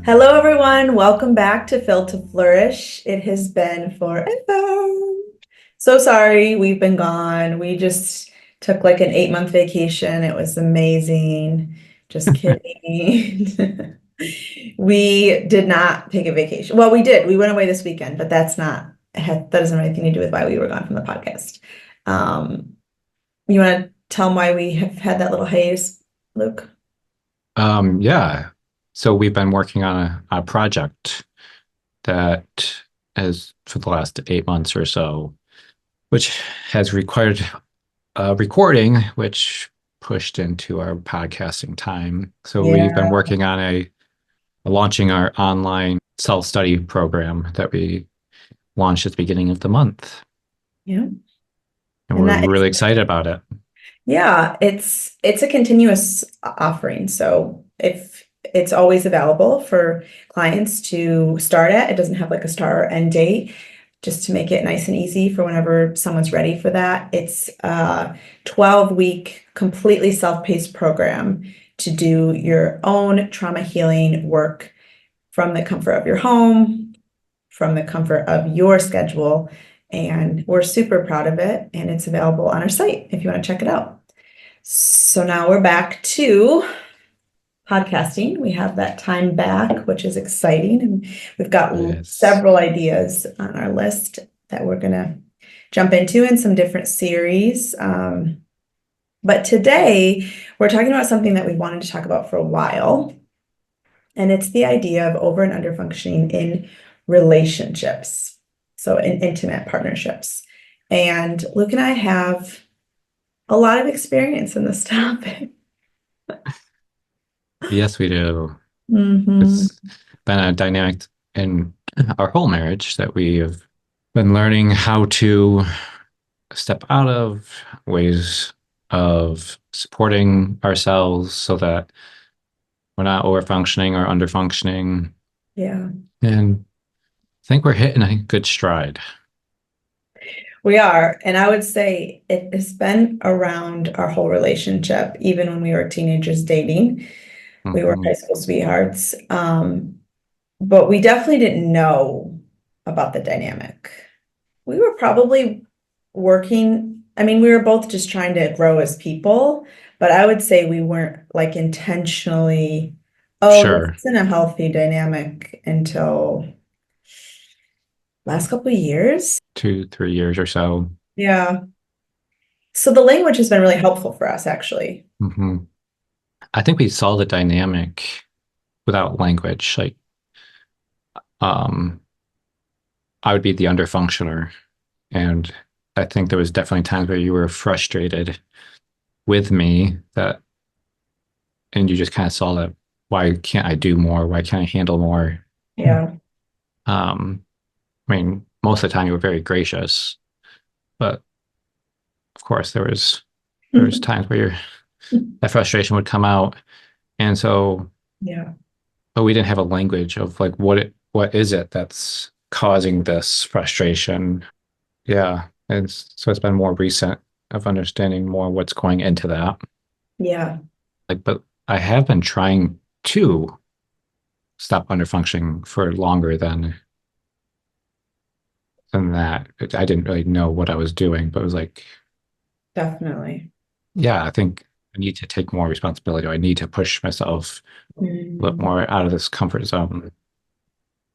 Hello, everyone. Welcome back to Phil to Flourish. It has been forever. So sorry we've been gone. We just took like an 8-month vacation. It was amazing. Just kidding. We did not take a vacation. Well, we did. We went away this weekend, but that doesn't have anything to do with why we were gone from the podcast. You want to tell them why we have had that little hiatus, Luke? Yeah. So we've been working on a project that has for the last 8 months or so, which has required recording, which pushed into our podcasting time. So we've been Yeah. working on launching our online self-study program that we launched at the beginning of the month. Yeah. And And we're that really excited about it. Yeah, it's a continuous offering. So if it's always available for clients to start at, it doesn't have like a start or end date, just to make it nice and easy for whenever someone's ready for that. It's a 12-week completely self-paced program to do your own trauma healing work from the comfort of your home, from the comfort of your schedule. And we're super proud of it. And it's available on our site if you want to check it out. So now we're back to podcasting. We have that time back, which is exciting. And we've got Yes. several ideas on our list that we're going to jump into in some different series. But today we're talking about something that we wanted to talk about for a while. And it's the idea of over and under functioning in relationships. So in intimate partnerships. And Luke and I have a lot of experience in this topic. Yes, we do. Hmm. It's been a dynamic in our whole marriage that we have been learning how to step out of ways of supporting ourselves so that we're not over functioning or under functioning. Yeah, And I think we're hitting a good stride. we are. And I would say it has been around our whole relationship, even when we were teenagers dating. We were high Mhm. school sweethearts. But we definitely didn't know about the dynamic. We were probably working, I mean, we were both just trying to grow as people, but I would say we weren't like intentionally, oh, this Sure. isn't a healthy dynamic until last couple of years. 2, 3 years or so. Yeah. So the language has been really helpful for us, actually. Hmm. I think we saw the dynamic without language. Like, um, I would be the under functioner, and I think there was definitely times where you were frustrated with me that, and you just kind of saw that why can't I do more? Why can't I handle more? Yeah. Um, I mean, most of the time you were very gracious, but of course there was times where that frustration would come out, and so Yeah. but we didn't have a language of like what is it that's causing this frustration. Yeah, and so it's been more recent of understanding more what's going into that. Yeah. Like, but I have been trying to stop under functioning for longer than that. I didn't really know what I was doing, but it was like, Definitely. yeah, I think I need to take more responsibility. I need to push myself a little Mm. more out of this comfort zone.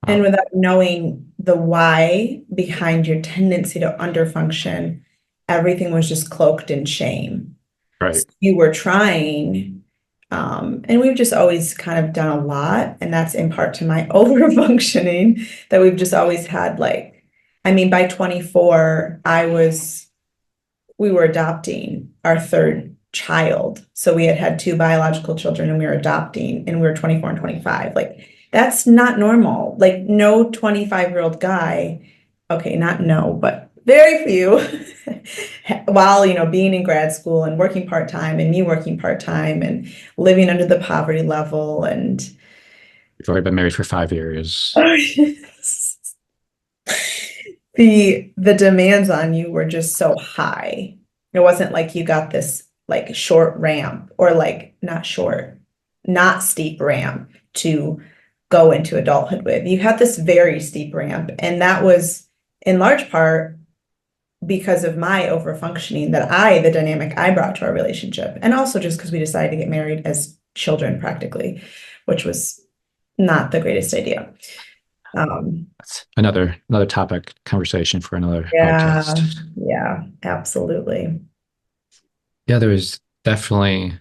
And Um, without knowing the why behind your tendency to underfunction, everything was just cloaked in shame. So right. you were trying, and we've just always kind of done a lot, and that's in part to my overfunctioning that we've just always had like, I mean, by 24, we were adopting our third child. So we had had two biological children and we were adopting and we were 24 and 25. Like that's not normal. Like no 25-year-old guy, okay, not no, but very few while, being in grad school and working part-time and me working part-time and living under the poverty level and We've already been married for 5 years. the demands on you were just so high. It wasn't like you got this like short ramp or like not short, not steep ramp to go into adulthood with. You had this very steep ramp, and that was in large part because of my overfunctioning, the dynamic I brought to our relationship, and also just because we decided to get married as children practically, which was not the greatest idea. That's another topic conversation for another Yeah, podcast. yeah, absolutely. Yeah, there was definitely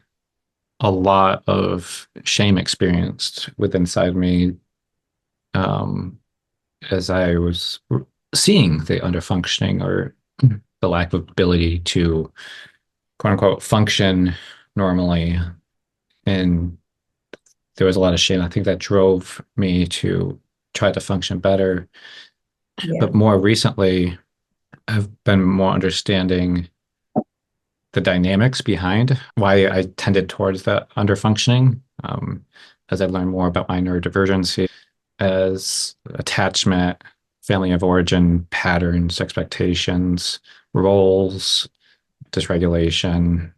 a lot of shame experienced within inside me um, as I was seeing the underfunctioning or the lack of ability to quote unquote function normally. And there was a lot of shame. I think that drove me to try to function better. Yeah. But more recently, I've been more understanding the dynamics behind why I tended towards that underfunctioning. As I learned more about my neurodivergence as attachment, family of origin, patterns, expectations, roles, dysregulation.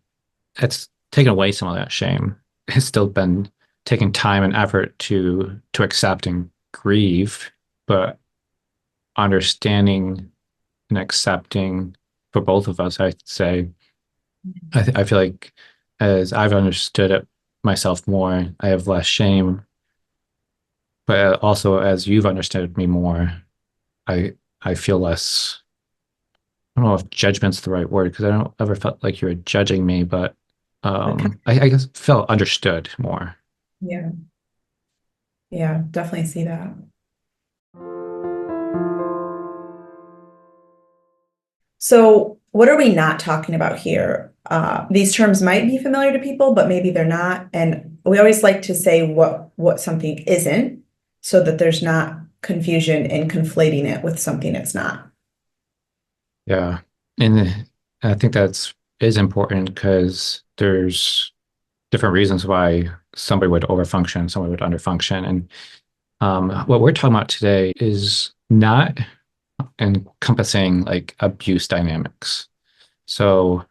It's taken away some of that shame. It's still been taking time and effort to accept and grieve, but understanding and accepting for both of us, I'd say, I feel like as I've understood it myself more, I have less shame. But also as you've understood me more, I I feel less. I don't know if judgment's the right word because I don't ever felt like you were judging me, but Okay. I guess felt understood more. Yeah, yeah, definitely see that. So, what are we not talking about here? These terms might be familiar to people, but maybe they're not. And we always like to say what something isn't, so that there's not confusion in conflating it with something it's not. Yeah, and I think that's is important because there's different reasons why somebody would overfunction, somebody would underfunction, and what we're talking about today is not encompassing like abuse dynamics. So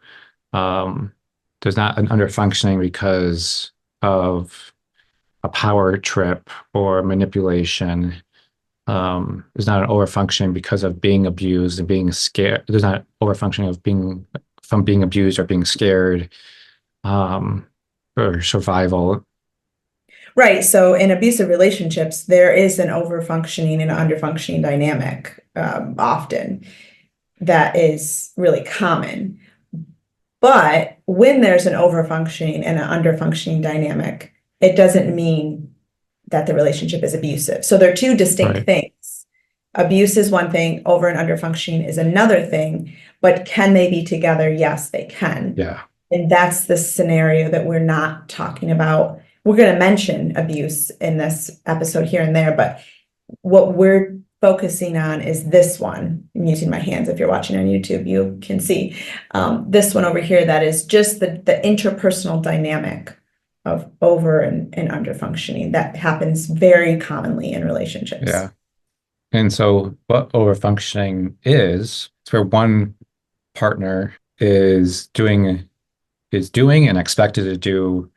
um, there's not an underfunctioning because of a power trip or manipulation. There's not an overfunctioning because of being abused and being scared. There's not overfunctioning of being from being abused or being scared um, or survival. Right. So in abusive relationships, there is an overfunctioning and underfunctioning dynamic, often that is really common. But when there's an overfunctioning and an underfunctioning dynamic, it doesn't mean that the relationship is abusive. So they're two distinct Right. things. Abuse is one thing, over and underfunctioning is another thing. But can they be together? Yes, they can. Yeah. And that's the scenario that we're not talking about. We're going to mention abuse in this episode here and there, but what we're focusing on is this one. I'm using my hands. If you're watching on YouTube, you can see this one over here. That is just the interpersonal dynamic of over and under functioning that happens very commonly in relationships. Yeah. And so what overfunctioning is, it's where one partner is doing and expected to do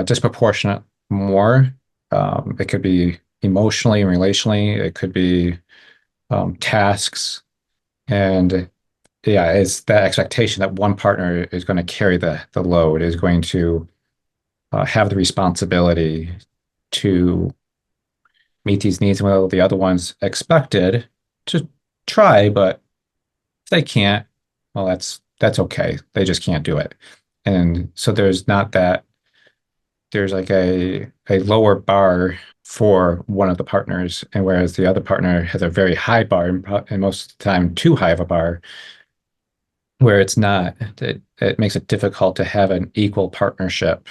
disproportionate more. It could be emotionally and relationally. It could be tasks. And yeah, it's that expectation that one partner is going to carry the load, is going to have the responsibility to meet these needs, while the other one's expected to try, but if they can't, well, that's okay. They just can't do it. And so there's not that there's like a lower bar for one of the partners, and whereas the other partner has a very high bar and most of the time too high of a bar, where it's not, it makes it difficult to have an equal partnership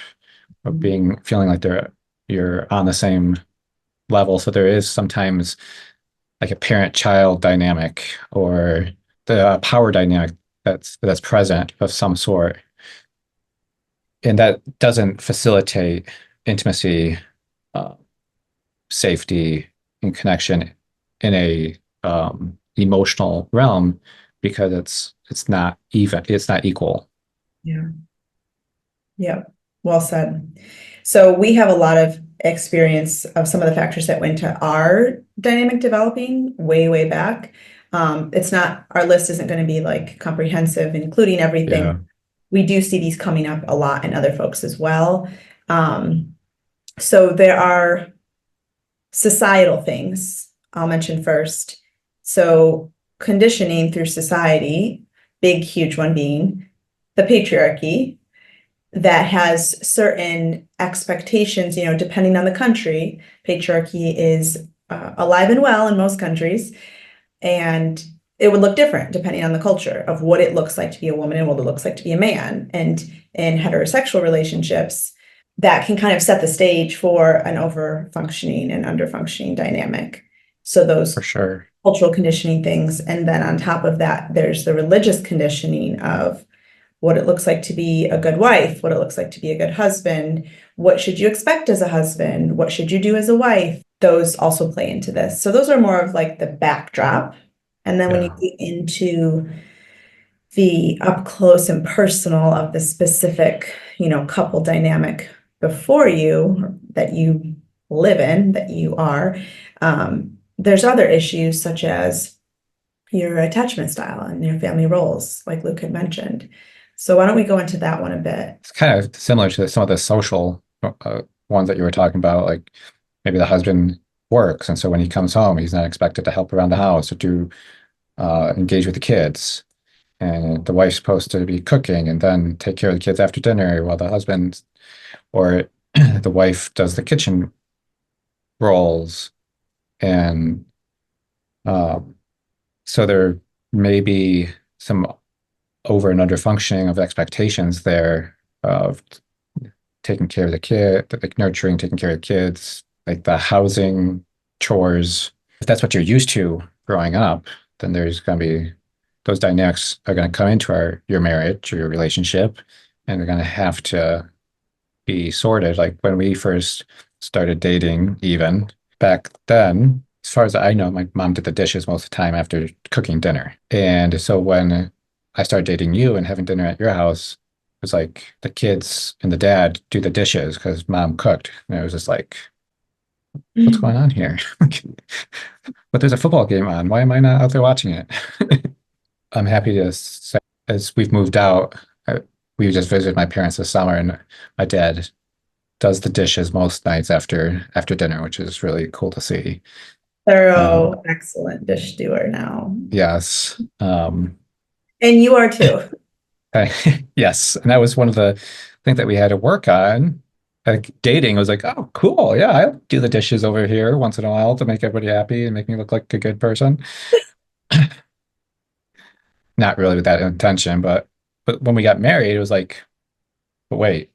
of being feeling like you're on the same level. So there is sometimes like a parent-child dynamic or the power dynamic that's present of some sort, and that doesn't facilitate intimacy, uh, safety, and connection in a emotional realm because it's not even, it's not equal. Yeah. Yeah. Well said. So we have a lot of experience of some of the factors that went to our dynamic developing way, way back. It's not, our list isn't going to be like comprehensive, including everything. Yeah. We do see these coming up a lot in other folks as well. So there are societal things I'll mention first. So conditioning through society, big, huge one being the patriarchy that has certain expectations, depending on the country. Patriarchy is alive and well in most countries, and it would look different depending on the culture of what it looks like to be a woman and what it looks like to be a man. And in heterosexual relationships, that can kind of set the stage for an over functioning and under functioning dynamic. So For those sure. cultural conditioning things. And then on top of that, there's the religious conditioning of what it looks like to be a good wife, what it looks like to be a good husband, what should you expect as a husband, what should you do as a wife. Those also play into this. So those are more of like the backdrop. And then when you Yeah. get into the up close and personal of the specific, couple dynamic before you that you live in, that you are, there's other issues such as your attachment style and your family roles, like Luke had mentioned. So why don't we go into that one a bit? It's kind of similar to some of the social ones that you were talking about. Like maybe the husband works, and so when he comes home, he's not expected to help around the house or to engage with the kids. And the wife's supposed to be cooking and then take care of the kids after dinner while the husband or the wife does the kitchen roles. And um, so there may be some over and under functioning of expectations there of taking care of the kid, like nurturing, taking care of kids, like the housing, chores. If that's what you're used to growing up, then there's going to be those dynamics are going to come into your marriage or your relationship, and they're going to have to be sorted. Like when we first started dating, even back then, as far as I know, my mom did the dishes most of the time after cooking dinner. And so when I started dating you and having dinner at your house, it was like the kids and the dad do the dishes because mom cooked. And it was just like, what's going on here? But there's a football game on. Why am I not out there watching it? I'm happy to say, as we've moved out, we just visited my parents this summer, and my dad does the dishes most nights after dinner, which is really cool to see. Thorough, excellent dish doer now. Yes. And you are too. Yes. And that was one of the things that we had to work on. Like dating, I was like, oh, cool. Yeah, I'll do the dishes over here once in a while to make everybody happy and make me look like a good person. Not really with that intention, but when we got married, it was like, but wait,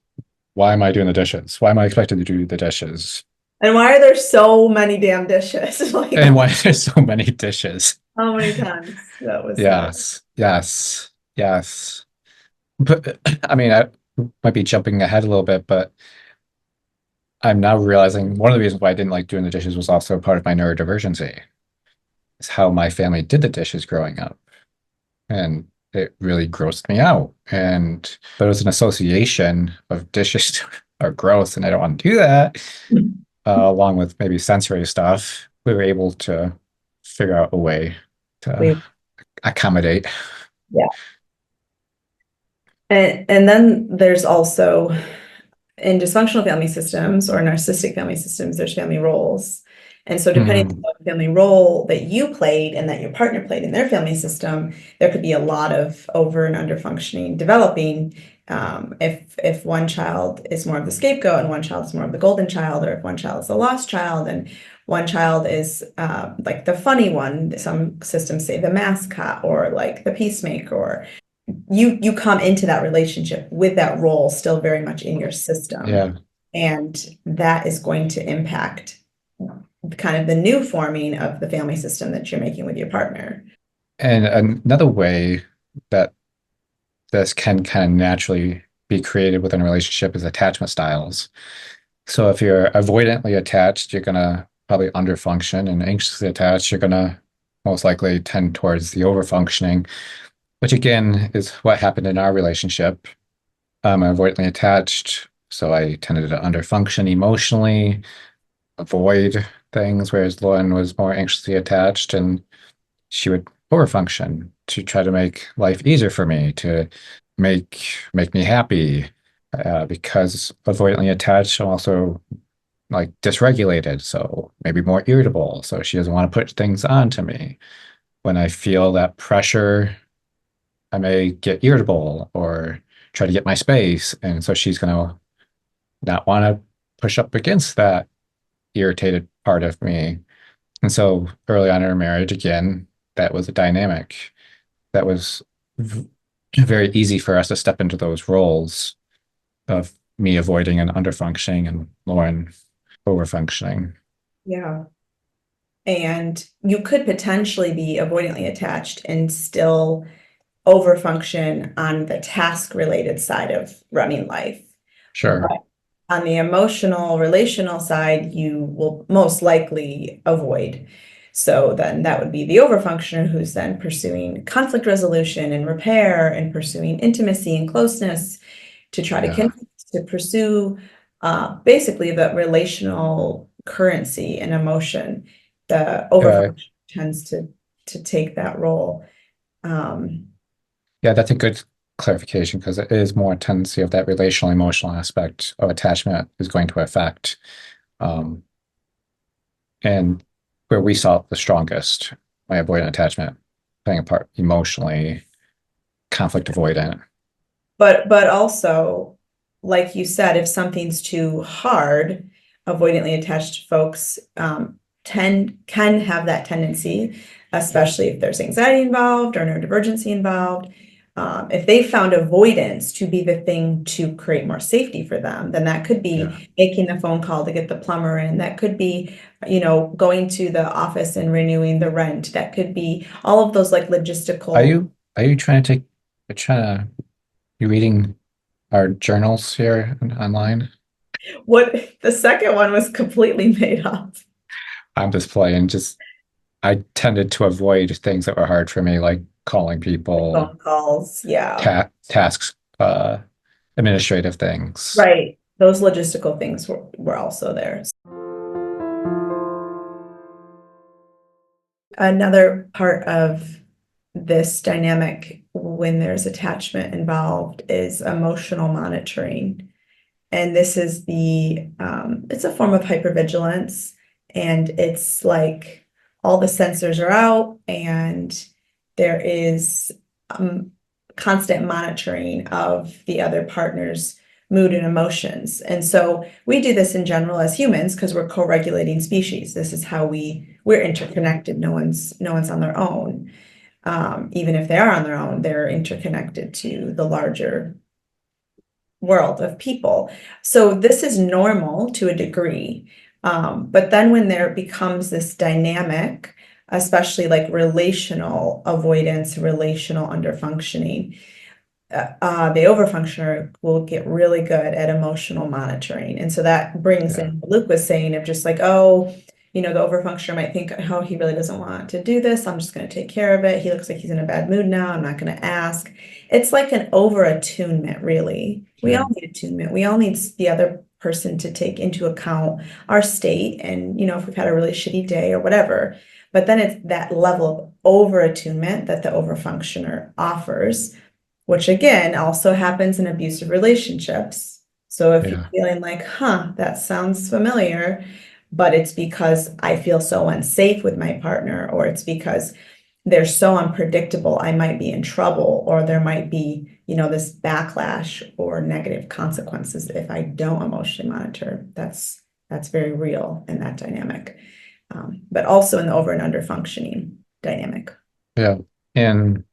why am I doing the dishes? Why am I expected to do the dishes? And why are there so many damn dishes? Like, And why are there so many dishes? how many times that was said? Yes, yes, yes. But I mean, I might be jumping ahead a little bit, but I'm now realizing one of the reasons why I didn't like doing the dishes was also part of my neurodivergency. Is how my family did the dishes growing up. And it really grossed me out. And there was an association of dishes are gross, and I don't want to do that. Along with maybe sensory stuff, we were able to figure out a way to We, accommodate. yeah. And then there's also in dysfunctional family systems or narcissistic family systems, there's family roles. And so depending Hmm. on the family role that you played and that your partner played in their family system, there could be a lot of over and under functioning developing. If one child is more of the scapegoat and one child is more of the golden child, or if one child is the lost child and one child is like the funny one, some systems say the mascot or like the peacemaker, or you come into that relationship with that role still very much in your system, Yeah. and that is going to impact kind of the new forming of the family system that you're making with your partner. And another way that this can kind of naturally be created within a relationship is attachment styles. So if you're avoidantly attached, you're gonna probably underfunction, and anxiously attached, you're gonna most likely tend towards the overfunctioning, which again is what happened in our relationship. I'm avoidantly attached. So I tended to underfunction emotionally, avoid things, whereas Lauren was more anxiously attached and she would overfunction to try to make life easier for me, to make me happy. Because avoidantly attached, I'm also like dysregulated, so maybe more irritable. So she doesn't want to put things onto me. When I feel that pressure, I may get irritable or try to get my space. And so she's going to not want to push up against that irritated part of me. And so early on in our marriage, again, that was a dynamic that was very easy for us to step into those roles of me avoiding and underfunctioning and Lauren overfunctioning. Yeah. And you could potentially be avoidantly attached and still overfunction on the task related side of running life. Sure. But on the emotional, relational side, you will most likely avoid. So then that would be the overfunctioner who's then pursuing conflict resolution and repair and pursuing intimacy and closeness to try to Yeah. connect, to pursue basically the relational currency and emotion. The Yeah. overfunction tends to take that role. Um, Yeah, that's a good clarification because it is more a tendency of that relational emotional aspect of attachment is going to affect. Um, and where we saw it the strongest, my avoidant attachment playing a part emotionally, conflict avoidant. but also, like you said, if something's too hard, avoidantly attached folks can have that tendency, especially if there's anxiety involved or neurodivergency involved. If they found avoidance to be the thing to create more safety for them, then that could Yeah. be making the phone call to get the plumber in. That could be, going to the office and renewing the rent. That could be all of those like Are logistical. you trying to trying to you reading our journals here online? What the second one was completely made up. I'm just playing. Just I tended to avoid things that were hard for me, like calling Like people, phone calls. Yeah. tasks, administrative things. Right. Those logistical things were also there. Another part of this dynamic when there's attachment involved is emotional monitoring. And this is it's a form of hypervigilance. And it's like all the sensors are out and there is constant monitoring of the other partner's mood and emotions. And so we do this in general as humans because we're co-regulating species. This is how we're interconnected. No one's on their own. Even if they are on their own, they're interconnected to the larger world of people. So this is normal to a degree. But then when there becomes this dynamic, especially like relational avoidance, relational underfunctioning, the overfunctioner will get really good at emotional monitoring. And so that brings Yeah. in what Luke was saying of just like, oh, the overfunctioner might think, oh, he really doesn't want to do this. I'm just going to take care of it. He looks like he's in a bad mood now. I'm not going to ask. It's like an over attunement, really. We Yeah. all need attunement. We all need the other person to take into account our state and, if we've had a really shitty day or whatever. But then it's that level of over attunement that the overfunctioner offers, which again also happens in abusive relationships. So if you're Yeah. feeling like, that sounds familiar, but it's because I feel so unsafe with my partner, or it's because they're so unpredictable, I might be in trouble, or there might be, this backlash or negative consequences if I don't emotionally monitor. That's very real in that dynamic. But also in the over and under functioning dynamic. Yeah. And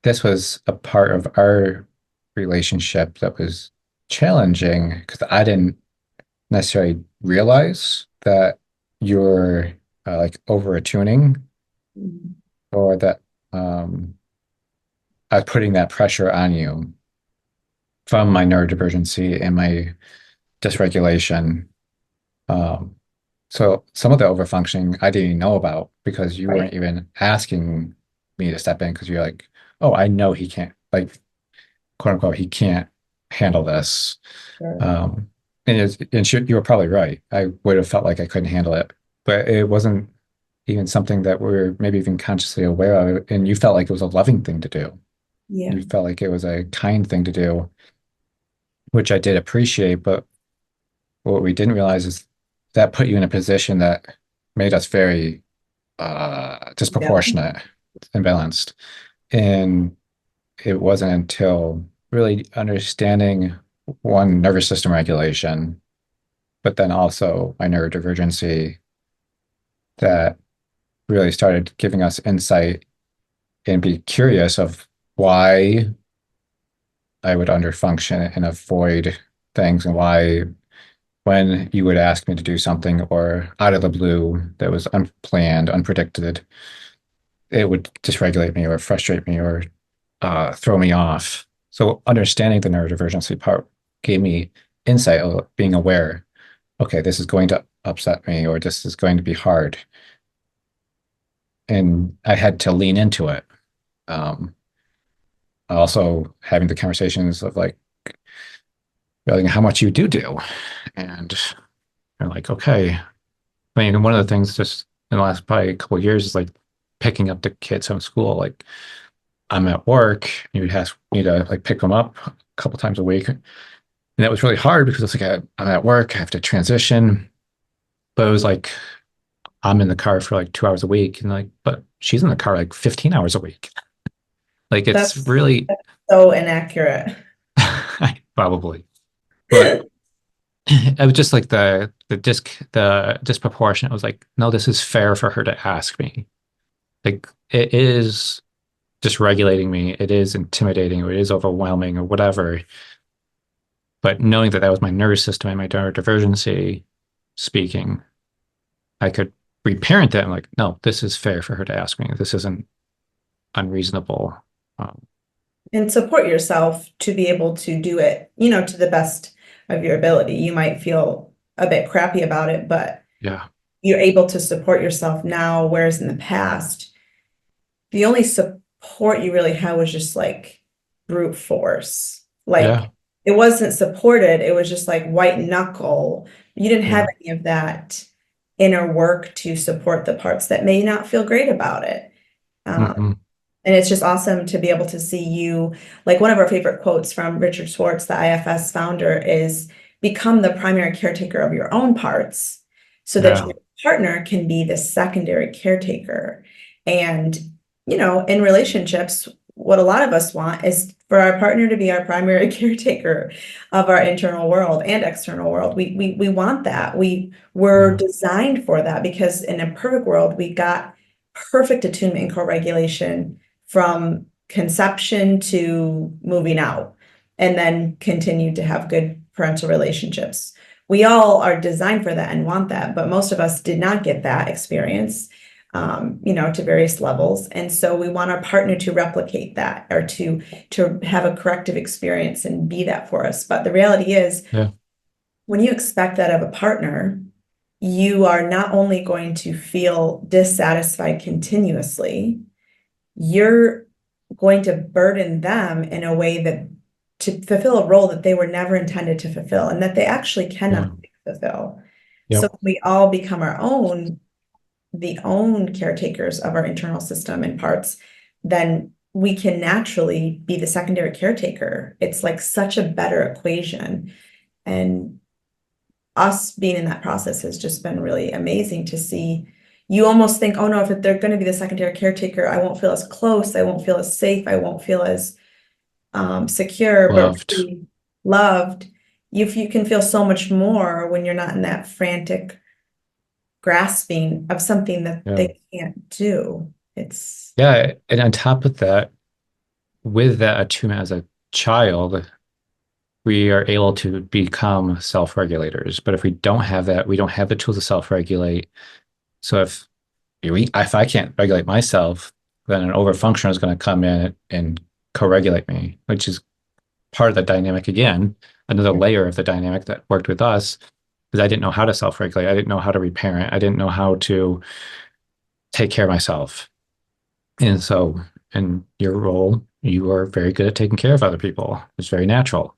this was a part of our relationship that was challenging because I didn't necessarily realize that you're like over attuning Mhm. or that um, I was putting that pressure on you from my neurodivergency and my dysregulation. Um, so some of the overfunctioning I didn't even know about because you Right. weren't even asking me to step in because you're like, oh, I know he can't, like, quote unquote, he can't handle this. Sure. Um, you were probably right. I would have felt like I couldn't handle it, but it wasn't even something that we're maybe even consciously aware of. And you felt like it was a loving thing to do. Yeah. You felt like it was a kind thing to do, which I did appreciate. But what we didn't realize is that put you in a position that made us very Yeah. disproportionate, imbalanced. And it wasn't until really understanding one, nervous system regulation, but then also my neurodivergency that really started giving us insight and be curious of why I would underfunction and avoid things, and why when you would ask me to do something or out of the blue that was unplanned, unpredicted, it would dysregulate me or frustrate me or throw me off. So understanding the neurodivergency part gave me insight of being aware, okay, this is going to upset me or this is going to be hard. And I had to lean into it. Um, Also having the conversations of like realizing how much you do. And you're like, okay. I mean, one of the things just in the last probably couple of years is like picking up the kids from school. Like I'm at work, you ask me to like pick them up a couple times a week. And that was really hard because it's like I'm at work, I have to transition. But it was like I'm in the car for like 2 hours a week, and like, but she's in the car like 15 hours a week. Like it's That's, really that's so inaccurate. probably, but it was just like the disproportionate. It was like, no, this is fair for her to ask me. Like it is just regulating me. It is intimidating, or it is overwhelming, or whatever. But knowing that that was my nervous system and my neurodivergency speaking, I could reparent that. I'm like, no, this is fair for her to ask me. This isn't unreasonable. Um, And support yourself to be able to do it, to the best of your ability. You might feel a bit crappy about it, but yeah, you're able to support yourself now, whereas in the past, the only support you really had was just like brute force. yeah, Like it wasn't supported, it was just like white knuckle. You didn't have yeah. any of that inner work to support the parts that may not feel great about it. Um, Mm-mm. and it's just awesome to be able to see you, like one of our favorite quotes from Richard Schwartz, the IFS founder, is become the primary caretaker of your own parts so that Yeah, your partner can be the secondary caretaker. And, in relationships, what a lot of us want is for our partner to be our primary caretaker of our internal world and external world. We want that. We were yeah, designed for that because in a perfect world, we got perfect attunement and co-regulation from conception to moving out, and then continue to have good parental relationships. We all are designed for that and want that, but most of us did not get that experience, to various levels. And so we want our partner to replicate that or to have a corrective experience and be that for us. But the reality is, yeah, when you expect that of a partner, you are not only going to feel dissatisfied continuously, you're going to burden them in a way that to fulfill a role that they were never intended to fulfill and that they actually cannot yeah, fulfill. So yep, we all become the own caretakers of our internal system and parts, then we can naturally be the secondary caretaker. It's like such a better equation. And us being in that process has just been really amazing to see. You almost think, oh no, if they're going to be the secondary caretaker, I won't feel as close, I won't feel as safe, I won't feel as secure, but loved. really loved. You can feel so much more when you're not in that frantic grasping of something that Yeah, they can't do. It's yeah. And on top of that, with that attunement as a child, we are able to become self-regulators. But if we don't have that, we don't have the tools to self-regulate. So if I can't regulate myself, then an overfunctioner is going to come in and co-regulate me, which is part of the dynamic again, another layer of the dynamic that worked with us, because I didn't know how to self-regulate. I didn't know how to reparent. I didn't know how to take care of myself. And so in your role, you are very good at taking care of other people. It's very natural.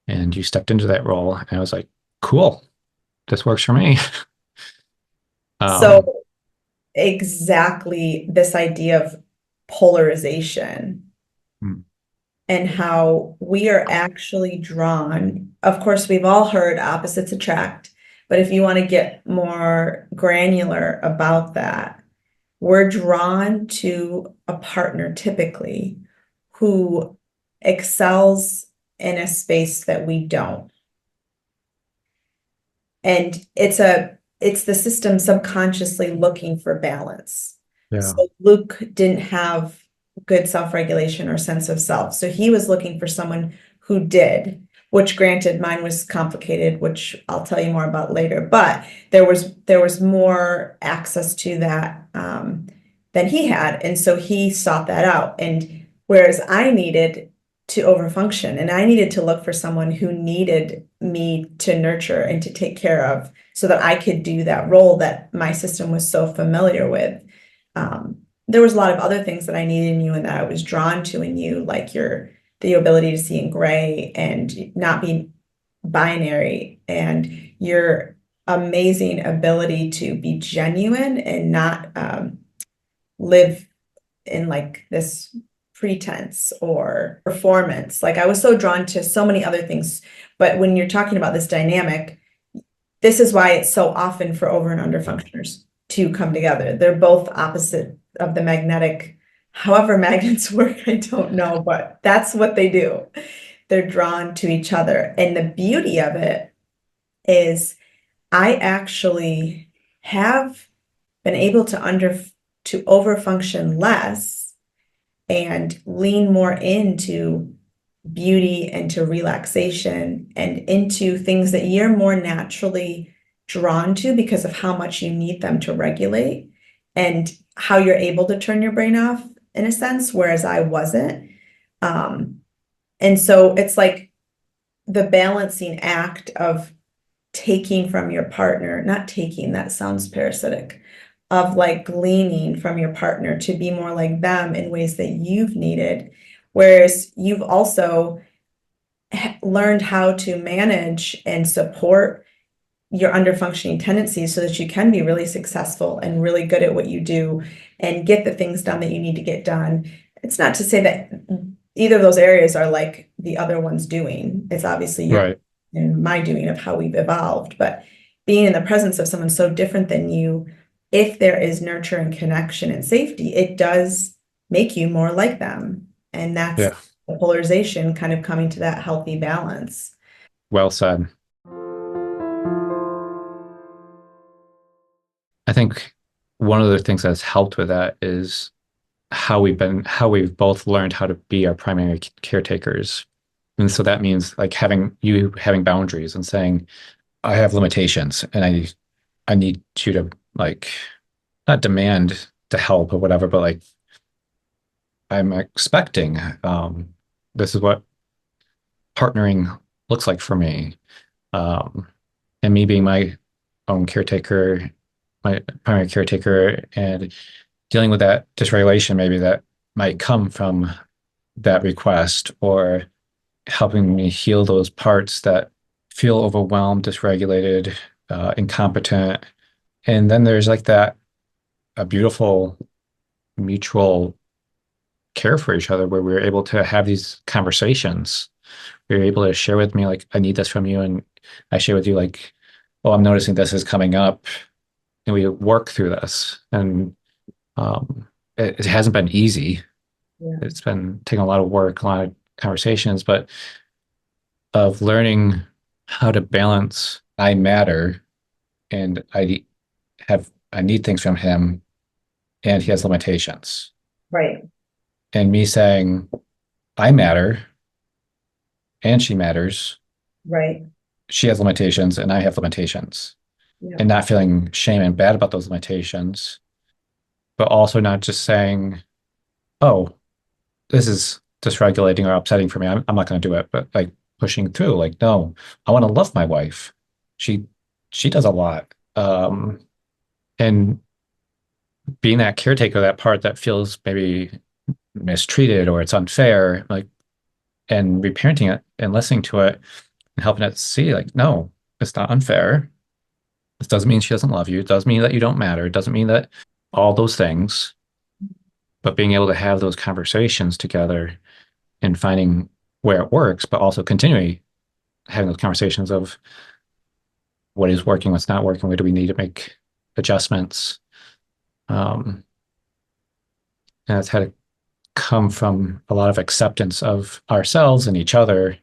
and you stepped into that role. And I was like, cool, this works for me. So Um, exactly this idea of polarization mm, and how we are actually drawn. Of course, we've all heard opposites attract, but if you want to get more granular about that, we're drawn to a partner typically who excels in a space that we don't. And it's the system subconsciously looking for balance. yeah, So Luke didn't have good self-regulation or sense of self. So he was looking for someone who did, which granted mine was complicated, which I'll tell you more about later. But there was more access to that than he had. And so he sought that out. And whereas I needed to overfunction and I needed to look for someone who needed me to nurture and to take care of so that I could do that role that my system was so familiar with. There was a lot of other things that I needed in you and that I was drawn to in you, like the ability to see in gray and not be binary, and your amazing ability to be genuine and not live in like this pretense or performance. Like I was so drawn to so many other things, but when you're talking about this dynamic, this is why it's so often for over and under functioners to come together. They're both opposite of the magnetic, however magnets work, I don't know, but that's what they do. They're drawn to each other. And the beauty of it is I actually have been able to overfunction less and lean more into beauty and to relaxation and into things that you're more naturally drawn to because of how much you need them to regulate and how you're able to turn your brain off in a sense, whereas I wasn't. Um, and so it's like the balancing act of taking from your partner, not taking, that sounds parasitic, of like gleaning from your partner to be more like them in ways that you've needed. Whereas you've also learned how to manage and support your underfunctioning tendencies so that you can be really successful and really good at what you do and get the things done that you need to get done. It's not to say that either of those areas are like the other one's doing. It's obviously your right. and my doing of how we've evolved, but being in the presence of someone so different than you, if there is nurture and connection and safety, it does make you more like them. And that's Yeah. the polarization kind of coming to that healthy balance. Well said. I think one of the things that's helped with that is how we've both learned how to be our primary caretakers. And so that means like having boundaries and saying, I have limitations and I need you to like not demand to help or whatever, but like I'm expecting this is what partnering looks like for me. Um, and me being my own caretaker, my primary caretaker, and dealing with that dysregulation maybe that might come from that request, or helping me heal those parts that feel overwhelmed, dysregulated, incompetent. And then there's like that a beautiful mutual care for each other where we were able to have these conversations. We were able to share with me like, I need this from you, and I share with you like, oh, I'm noticing this is coming up, and we work through this. And it hasn't been easy. Yeah. It's been taking a lot of work, a lot of conversations, but of learning how to balance I matter and I need things from him and he has limitations. Right, And me saying I matter and she matters, right. she has limitations and I have limitations. Yeah, And not feeling shame and bad about those limitations, but also not just saying, oh, this is dysregulating or upsetting for me. I'm not going to do it, but like pushing through, like, no, I want to love my wife. She she does a lot. And being that caretaker, that part that feels maybe mistreated or it's unfair, like, and reparenting it and listening to it and helping it see like, no, it's not unfair. This doesn't mean she doesn't love you. It doesn't mean that you don't matter. It doesn't mean that all those things, but being able to have those conversations together and finding where it works, but also continually having those conversations of what is working, what's not working, where do we need to make adjustments. And it's had to come from a lot of acceptance of ourselves and each other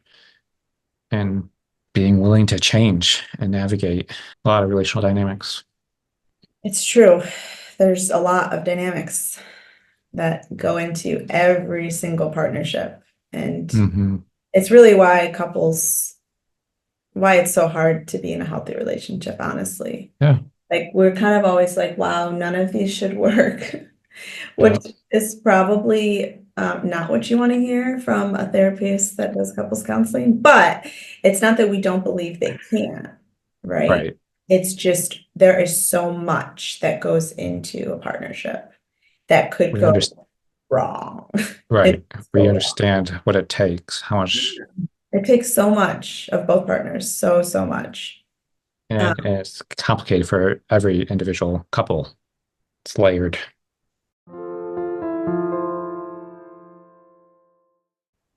and being willing to change and navigate a lot of relational dynamics. It's true. There's a lot of dynamics that go into every single partnership. And Mm-hmm. it's really why why it's so hard to be in a healthy relationship, honestly. Yeah. Like we're kind of always like, wow, none of these should work, which Yeah. is probably not what you want to hear from a therapist that does couples counseling, but it's not that we don't believe they can't, right? Right. It's just there is so much that goes into a partnership that could We go understand. wrong. It's Right. We so wrong. understand what it takes, how much, It takes so much of both partners, so much. and it's complicated for every individual couple. It's layered.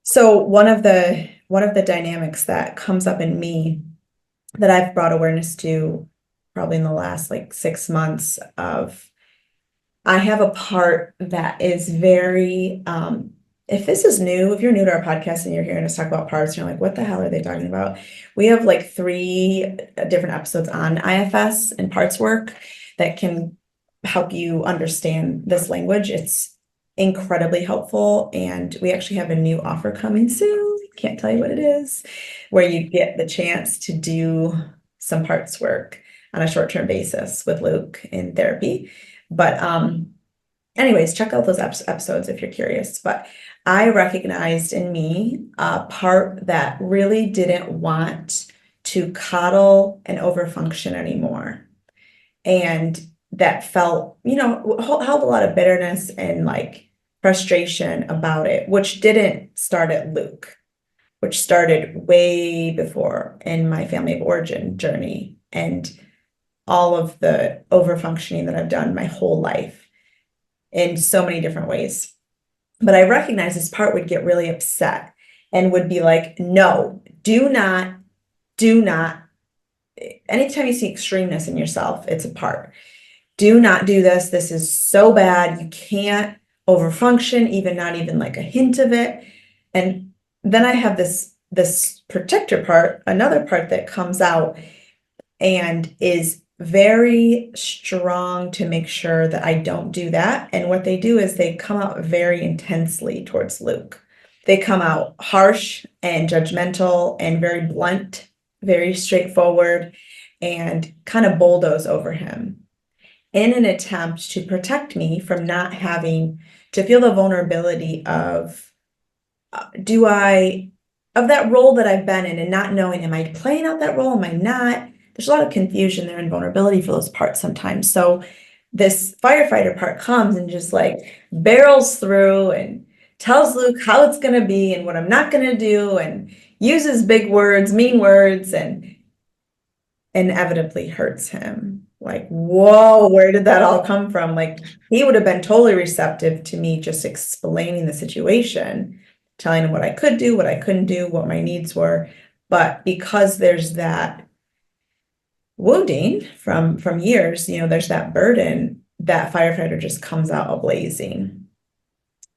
So one of the dynamics that comes up in me that I've brought awareness to probably in the last like 6 months of I have a part that is very if this is new, if you're new to our podcast and you're hearing us talk about parts, and you're like, what the hell are they talking about? We have like 3 different episodes on IFS and parts work that can help you understand this language. It's incredibly helpful. And we actually have a new offer coming soon. Can't tell you what it is, where you get the chance to do some parts work on a short-term basis with Luke in therapy. But anyways, check out those episodes if you're curious. But I recognized in me a part that really didn't want to coddle and overfunction anymore. And that felt, held a lot of bitterness and like frustration about it, which didn't start at Luke, which started way before in my family of origin journey and all of the overfunctioning that I've done my whole life in so many different ways. But I recognized this part would get really upset and would be like, no, do not. Anytime you see extremeness in yourself, it's a part. Do not do this. This is so bad. You can't overfunction, even not even like a hint of it. And then I have this protector part, another part that comes out and is very strong to make sure that I don't do that. And what they do is they come out very intensely towards Luke. They come out harsh and judgmental and very blunt, very straightforward, and kind of bulldoze over him in an attempt to protect me from not having to feel the vulnerability of of that role that I've been in and not knowing, am I playing out that role? Am I not? There's a lot of confusion there and vulnerability for those parts sometimes. So this firefighter part comes and just like barrels through and tells Luke how it's going to be and what I'm not going to do and uses big words, mean words, and inevitably hurts him. Like, whoa, where did that all come from? Like, he would have been totally receptive to me just explaining the situation, telling him what I could do, what I couldn't do, what my needs were. But because there's that wounding from years, there's that burden, that firefighter just comes out ablazing.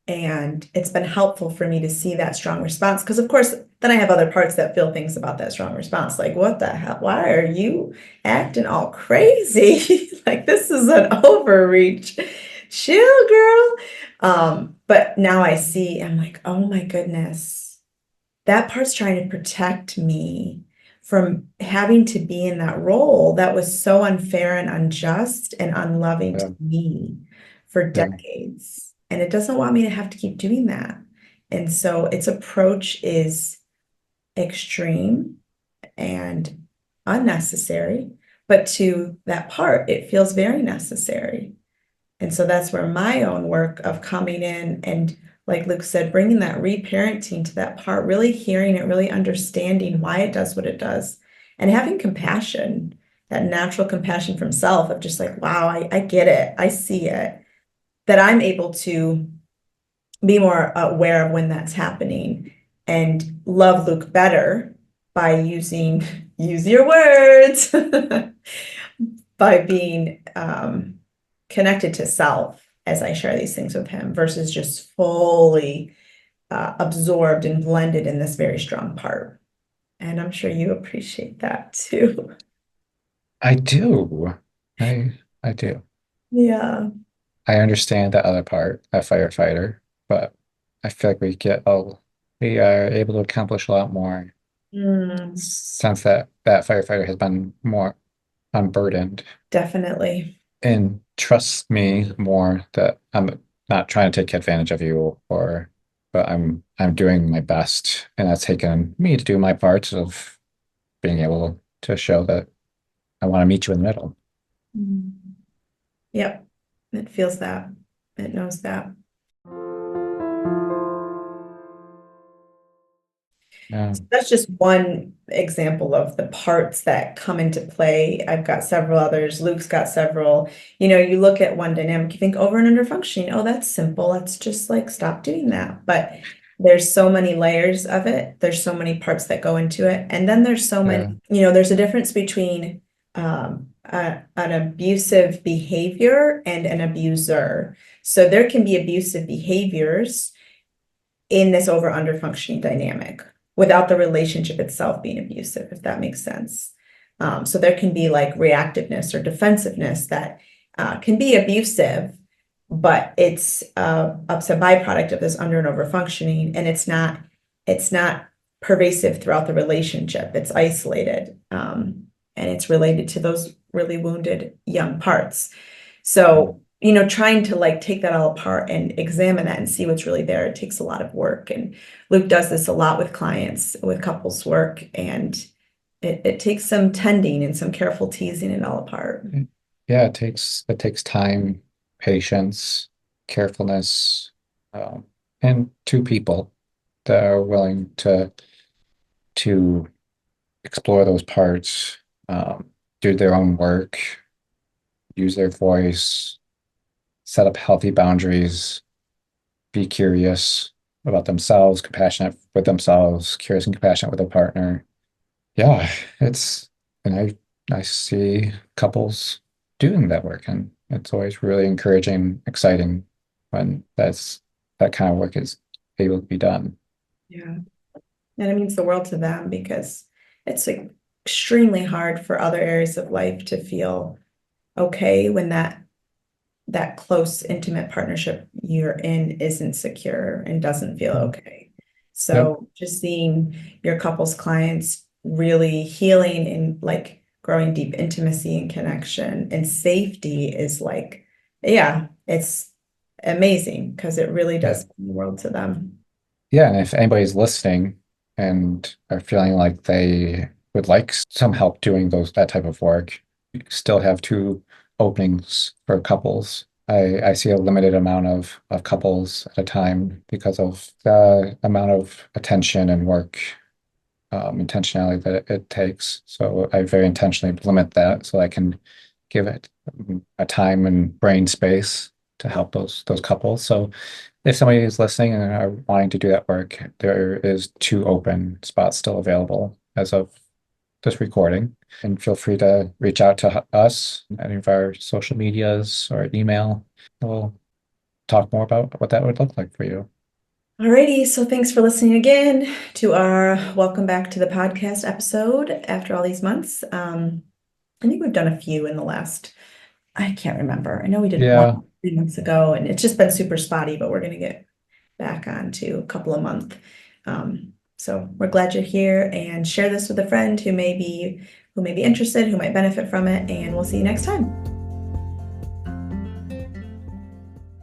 And it's been helpful for me to see that strong response because, of course, then I have other parts that feel things about that strong response. Like, what the hell? Why are you acting all crazy? Like, this is an overreach. Chill, girl. But now I see, I'm like, oh my goodness, that part's trying to protect me from having to be in that role that was so unfair and unjust and unloving Yeah. to me for Yeah. decades. And it doesn't want me to have to keep doing that. And so its approach is extreme and unnecessary, but to that part, it feels very necessary. And so that's where my own work of coming in and like Luke said, bringing that reparenting to that part, really hearing it, really understanding why it does what it does, and having compassion, that natural compassion from self of just like, wow, I get it, I see it, that I'm able to be more aware of when that's happening and love Luke better by using, use your words, by being connected to self as I share these things with him versus just fully absorbed and blended in this very strong part. And I'm sure you appreciate that too. I do. I do. Yeah. I understand that other part, a firefighter, but I feel like we are able to accomplish a lot more Mm, since that firefighter has been more unburdened definitely. and trusts me more that I'm not trying to take advantage of you or but I'm doing my best and that's taken me to do my part of being able to show that I want to meet you in the middle. Mm. Yep. It feels that. It knows that. Yeah, So that's just one example of the parts that come into play. I've got several others. Luke's got several. You know, you look at one dynamic, you think over and under functioning. Oh, that's simple. Let's just like stop doing that. But there's so many layers of it. There's so many parts that go into it. And then there's so many, yeah, there's a difference between an abusive behavior and an abuser. So there can be abusive behaviors in this over under functioning dynamic without the relationship itself being abusive, if that makes sense. So there can be like reactiveness or defensiveness that can be abusive, but it's a byproduct of this under and over functioning, and it's not pervasive throughout the relationship. It's isolated, and it's related to those really wounded young parts. So, trying to like take that all apart and examine that and see what's really there, it takes a lot of work. And Luke does this a lot with clients, with couples work, and it takes some tending and some careful teasing it all apart. yeah. It takes time, patience, carefulness, um, and two people that are willing to explore those parts, do their own work, use their voice, set up healthy boundaries, be curious about themselves, compassionate with themselves, curious and compassionate with their partner. Yeah, and I see couples doing that work, and it's always really encouraging, exciting when that kind of work is able to be done. Yeah. And it means the world to them because it's like extremely hard for other areas of life to feel okay when that close, intimate partnership you're in isn't secure and doesn't feel okay. Yep. So just seeing your couple's clients really healing and like growing deep intimacy and connection and safety is like, yeah, it's amazing because it really Yeah. does mean the world to them. Yeah, and if anybody's listening and are feeling like they would like some help doing that type of work, you still have two openings for couples. I see a limited amount of couples at a time because of the amount of attention and work, intentionality that it takes. So I very intentionally limit that so I can give it a time and brain space to help those couples. So if somebody is listening and are wanting to do that work, there is two open spots still available as of this recording. And feel free to reach out to us, any of our social medias or email. We'll talk more about what that would look like for you. Alrighty, so thanks for listening again to our welcome back to the podcast episode after all these months. I think we've done a few in the last, I can't remember. I know we did one Yeah, 3 months ago, and it's just been super spotty, but we're gonna get back on to a couple a month. So we're glad you're here and share this with a friend who may be interested, who might benefit from it, and we'll see you next time.